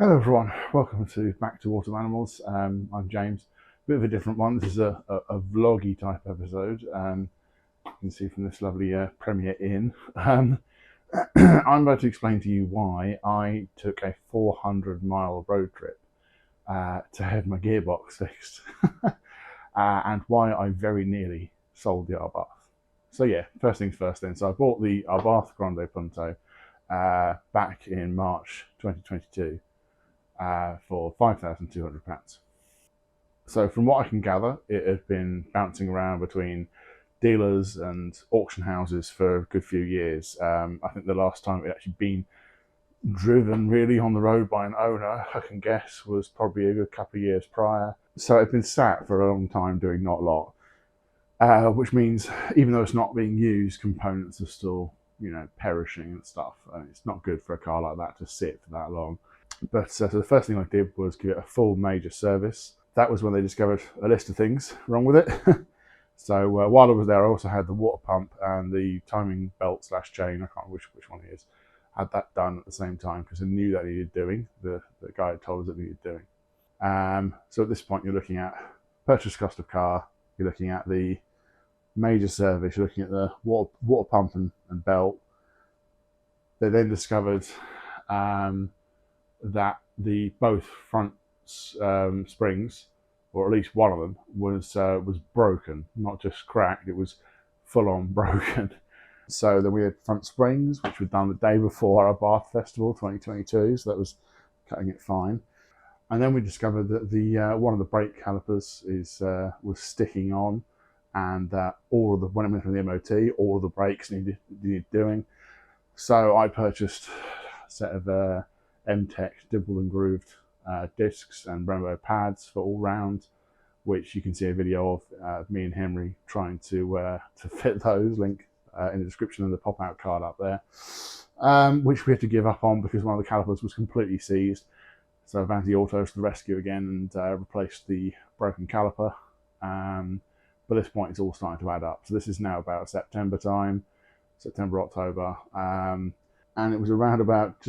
Hello everyone, welcome back to Autumn Animals. I'm James. Bit of a different one. This is a vloggy type episode. You can see from this lovely Premier Inn. I'm about to explain to you why I took a 400-mile road trip to have my gearbox fixed, and why I very nearly sold the Abarth. So yeah, first things first then. So I bought the Abarth Grande Punto back in March 2022. For £5,200. So from what I can gather, it had been bouncing around between dealers and auction houses for a good few years. I think the last time it had actually been driven really on the road by an owner, I can guess, was probably a good couple of years prior. So it had been sat for a long time doing not a lot, which means even though it's not being used, components are still, perishing and stuff. And it's not good for a car like that to sit for that long. But so the first thing I did was give it a full major service. That was when they discovered a list of things wrong with it. So while I was there, I also had the water pump and the timing belt / chain. I can't remember which one it is. Had that done at the same time because I knew that needed doing. The guy had told us it needed doing. So at this point, you're looking at purchase cost of car. You're looking at the major service. You're looking at the water pump and belt. They then discovered that the both front springs, or at least one of them, was broken, not just cracked. It was full on broken. So then we had front springs, which were done the day before our Abarth Festival 2022. So that was cutting it fine. And then we discovered that the one of the brake calipers was sticking on, and all of the when it went from the MOT, all of the brakes needed doing. So I purchased a set of M-Tech dimpled and grooved discs and Brembo pads for all round, which you can see a video of me and Henry trying to fit those. Link in the description and the pop-out card up there, which we had to give up on because one of the calipers was completely seized. So Avanti Autos to the rescue again and replaced the broken caliper. By this point, it's all starting to add up. So this is now about September time, September, October, and it was around about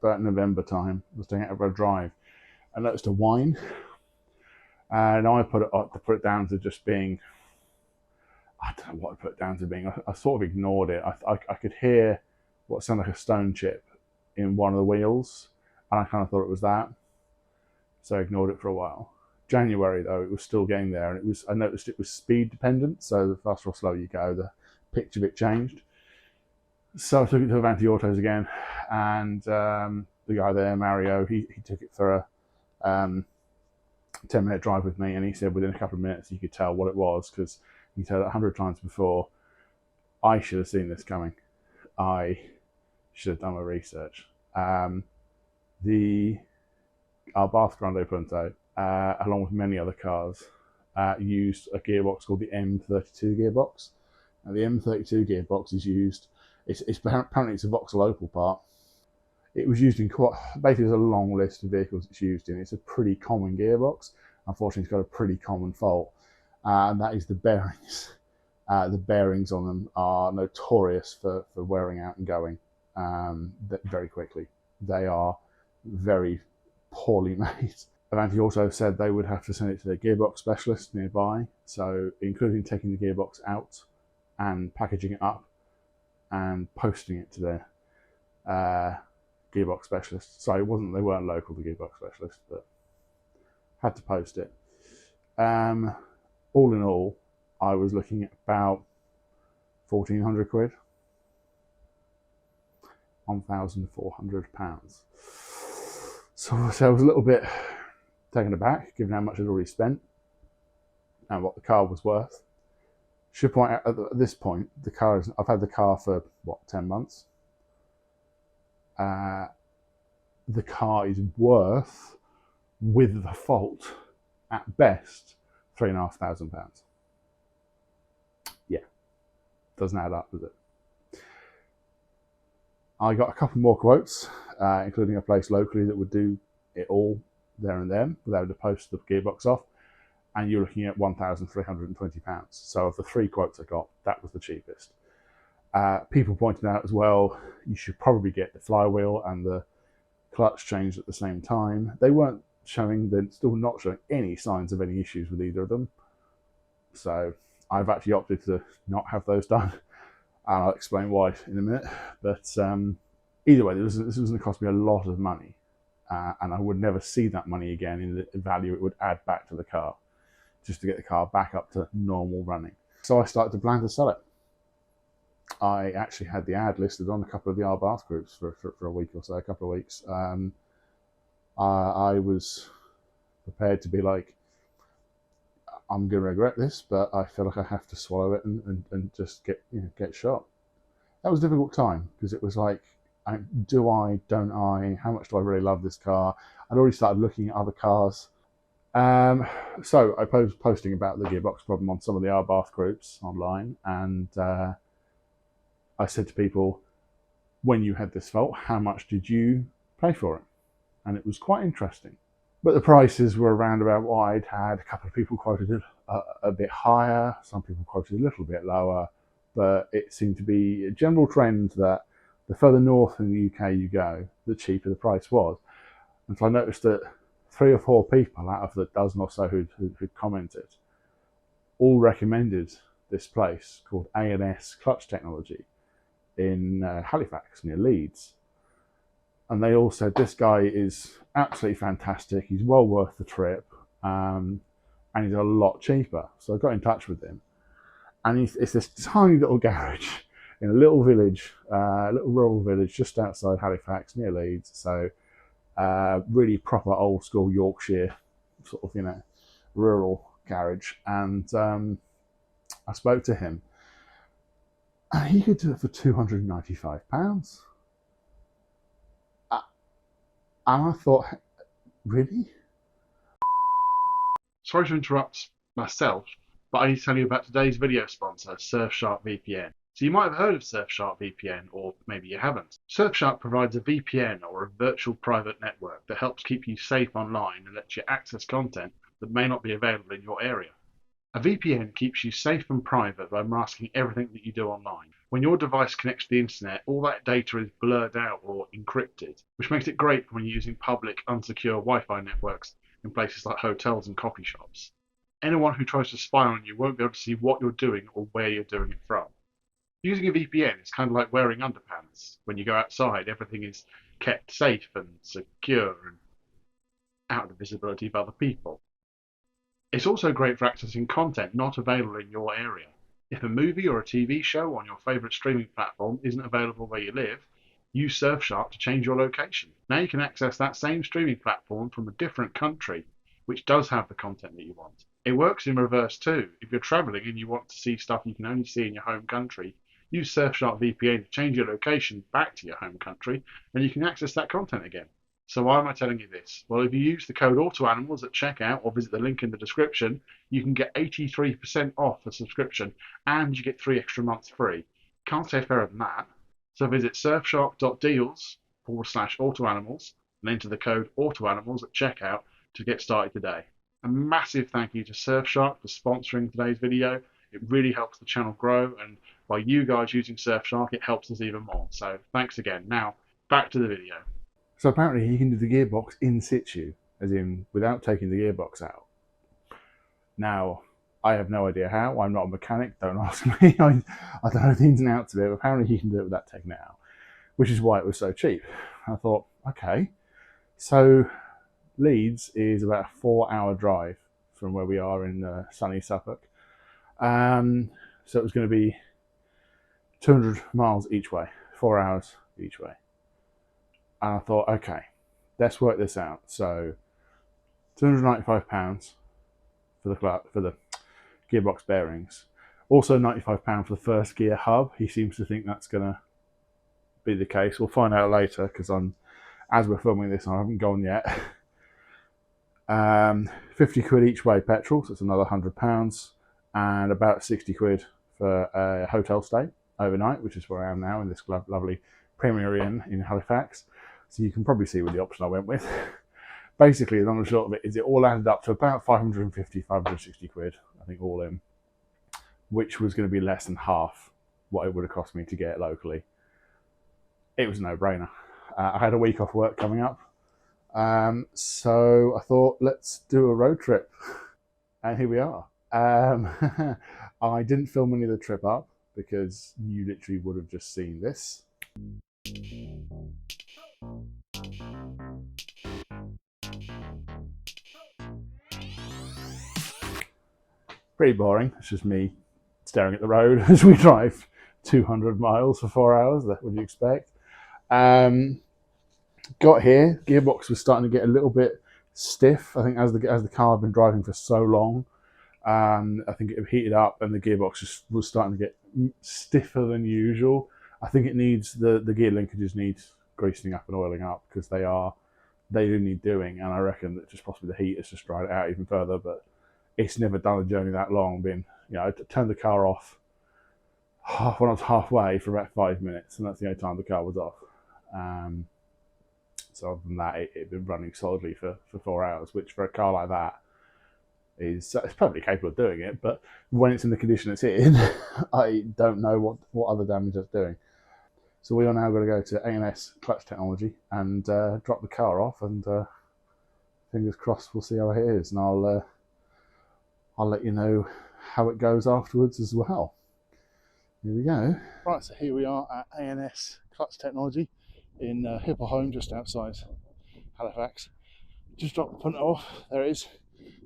November time. I was doing it over a drive. I noticed a whine, and I put it down to just being, I don't know what I put it down to being. I sort of ignored it. I could hear what sounded like a stone chip in one of the wheels, and I kind of thought it was that. So I ignored it for a while. January though, it was still getting there, and I noticed it was speed dependent. So the faster or slower you go, the pitch of it changed. So I took it to Avanti Autos again, and the guy there, Mario, he took it for a 10-minute drive with me, and he said within a couple of minutes you could tell what it was, because he said 100 times before, I should have seen this coming. I should have done my research. The Abarth Grande Punto, along with many other cars, used a gearbox called the M32 Gearbox. Now, the M32 gearbox is used. Apparently it's a Vauxhall Opel part. It was used in basically there's a long list of vehicles it's used in. It's a pretty common gearbox. Unfortunately, it's got a pretty common fault, and that is the bearings. The bearings on them are notorious for wearing out and going very quickly. They are very poorly made. Avanti also said they would have to send it to their gearbox specialist nearby, so including taking the gearbox out and packaging it up and posting it to their gearbox specialist. Sorry, they weren't local, the gearbox specialist, but had to post it. All in all, I was looking at about 1,400 quid, £1,400. So I was a little bit taken aback, given how much I'd already spent and what the car was worth. Should point out at this point, I've had the car for 10 months. The car is worth, with the fault, at best, £3,500. Yeah, doesn't add up, does it? I got a couple more quotes, including a place locally that would do it all there and then, without to post the gearbox off, and you're looking at £1,320. So of the 3 quotes I got, that was the cheapest. People pointed out as well, you should probably get the flywheel and the clutch changed at the same time. They weren't showing, they're still not showing any signs of any issues with either of them. So I've actually opted to not have those done. And I'll explain why in a minute. But either way, this was going to cost me a lot of money. And I would never see that money again in the value it would add back to the car, just to get the car back up to normal running. So I started to plan to sell it. I actually had the ad listed on a couple of the Abarth groups for a week or so, a couple of weeks. I was prepared to be like, I'm going to regret this, but I feel like I have to swallow it and just get shot. That was a difficult time because it was like, do I, don't I? How much do I really love this car? I'd already started looking at other cars. So I was posting about the gearbox problem on some of the Abarth groups online, and I said to people, when you had this fault, how much did you pay for it? And it was quite interesting. But the prices were around about what I'd had. A couple of people quoted a bit higher, some people quoted a little bit lower, but it seemed to be a general trend that the further north in the UK you go, the cheaper the price was. And so I noticed that 3 or 4 people out of the dozen or so who'd commented all recommended this place called A&S Clutch Technology in Halifax, near Leeds. And they all said, this guy is absolutely fantastic, he's well worth the trip, and he's a lot cheaper. So I got in touch with him, and it's this tiny little garage in a little village, little rural village just outside Halifax, near Leeds. So really proper old school Yorkshire sort of, rural garage. And I spoke to him, and he could do it for £295. And I thought, really? Sorry to interrupt myself, but I need to tell you about today's video sponsor, Surfshark VPN. So you might have heard of Surfshark VPN, or maybe you haven't. Surfshark provides a VPN, or a virtual private network, that helps keep you safe online and lets you access content that may not be available in your area. A VPN keeps you safe and private by masking everything that you do online. When your device connects to the internet, all that data is blurred out or encrypted, which makes it great when you're using public, unsecure Wi-Fi networks in places like hotels and coffee shops. Anyone who tries to spy on you won't be able to see what you're doing or where you're doing it from. Using a VPN is kind of like wearing underpants. When you go outside, everything is kept safe and secure and out of the visibility of other people. It's also great for accessing content not available in your area. If a movie or a TV show on your favourite streaming platform isn't available where you live, use Surfshark to change your location. Now you can access that same streaming platform from a different country, which does have the content that you want. It works in reverse too. If you're travelling and you want to see stuff you can only see in your home country, use Surfshark VPN to change your location back to your home country, and you can access that content again. So why am I telling you this? Well, if you use the code AutoAnimals at checkout or visit the link in the description, you can get 83% off a subscription and you get 3 extra months free. Can't say fairer than that. So visit surfshark.deals/AutoAnimals and enter the code AutoAnimals at checkout to get started today. A massive thank you to Surfshark for sponsoring today's video. It really helps the channel grow, and by you guys using Surfshark, it helps us even more. So thanks again. Now, back to the video. So apparently he can do the gearbox in situ, as in without taking the gearbox out. Now, I have no idea how. I'm not a mechanic, don't ask me. I don't know the ins and outs of it, but apparently he can do it without taking it out, which is why it was so cheap. I thought, okay, so Leeds is about a 4-hour drive from where we are in sunny Suffolk. So it was going to be 200 miles each way, 4 hours each way. And I thought, okay, let's work this out. So £295 for the gearbox bearings. Also £95 for the first gear hub. He seems to think that's going to be the case. We'll find out later, because as we're filming this, I haven't gone yet. 50 quid each way petrol, so it's another £100, and about 60 quid for a hotel stay overnight, which is where I am now, in this lovely Premier Inn in Halifax. So you can probably see what the option I went with. Basically, the long and short of it is it all added up to about 550, 560 quid, I think, all in, which was going to be less than half what it would have cost me to get it locally. It was a no-brainer. I had a week off work coming up, so I thought, let's do a road trip, and here we are. I didn't film any of the trip up because you literally would have just seen this. Pretty boring. It's just me staring at the road as we drive 200 miles for 4 hours. What would you expect? Got here, gearbox was starting to get a little bit stiff. I think as the car had been driving for so long, I think it heated up and the gearbox just was starting to get stiffer than usual. I think it needs the gear linkages need greasing up and oiling up because they do need doing, and I reckon that just possibly the heat has just dried it out even further. But it's never done a journey that long. I turned the car off when I was halfway for about 5 minutes, and that's the only time the car was off. So other than that, it'd been running solidly for 4 hours, which for a car like that it's perfectly capable of doing it. But when it's in the condition it's in, I don't know what other damage it's doing. So we are now going to go to A&S Clutch Technology and drop the car off, and fingers crossed we'll see how it is, and I'll let you know how it goes afterwards as well. Here we go. Right, so here we are at A&S Clutch Technology in Hipplehome, just outside Halifax. Just dropped the punter off. There it is.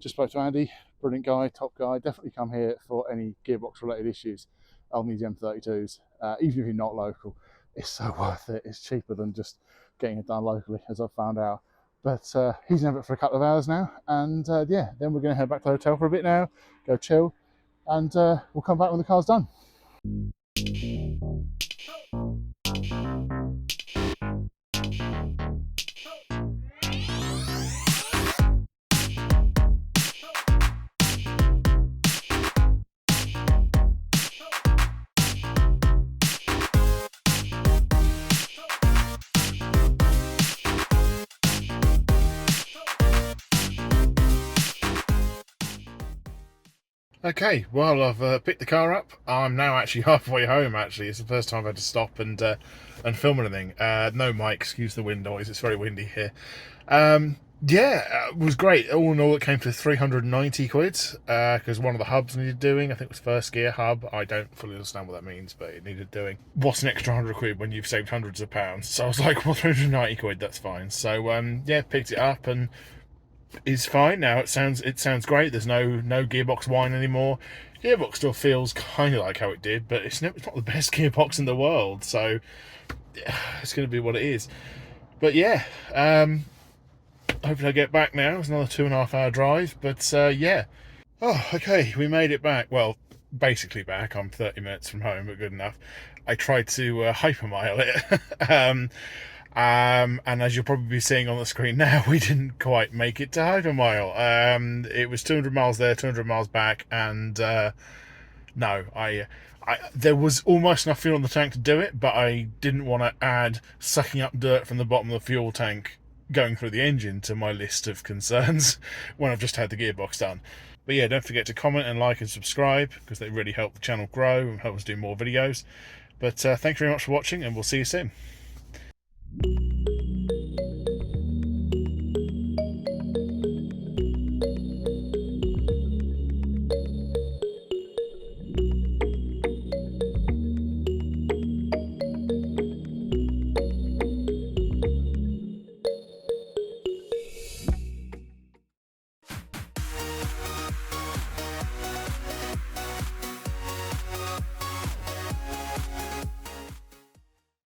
Just spoke to Andy. Brilliant guy, top guy. Definitely come here for any gearbox related issues. I'll need the M32s, even if you're not local. It's so worth it. It's cheaper than just getting it done locally, as I've found out. But he's in it for a couple of hours now, and yeah, then we're going to head back to the hotel for a bit now, go chill, and we'll come back when the car's done. Okay, well, I've picked the car up. I'm now actually halfway home. Actually, it's the first time I've had to stop and film anything. No mic, excuse the wind noise. It's very windy here. Yeah, it was great. All in all, it came to 390 quid because one of the hubs needed doing. I think it was first gear hub. I don't fully understand what that means, but it needed doing. What's an extra 100 quid when you've saved hundreds of pounds? So I was like, well, 390 quid, that's fine. So yeah, picked it up and is fine now. It sounds great. There's no gearbox whine anymore. Gearbox still feels kind of like how it did, but it's not the best gearbox in the world. So it's going to be what it is. But yeah, hopefully I get back now. It's another 2.5 hour drive. But yeah. Oh, okay. We made it back. Well, basically back. I'm 30 minutes from home, but good enough. I tried to hypermile it. And as you'll probably be seeing on the screen now, we didn't quite make it to Hypermile. It was 200 miles there, 200 miles back, and no, there was almost enough fuel in the tank to do it, but I didn't want to add sucking up dirt from the bottom of the fuel tank going through the engine to my list of concerns when I've just had the gearbox done. But yeah, don't forget to comment and like and subscribe, because they really help the channel grow and help us do more videos. But thank you very much for watching, and we'll see you soon.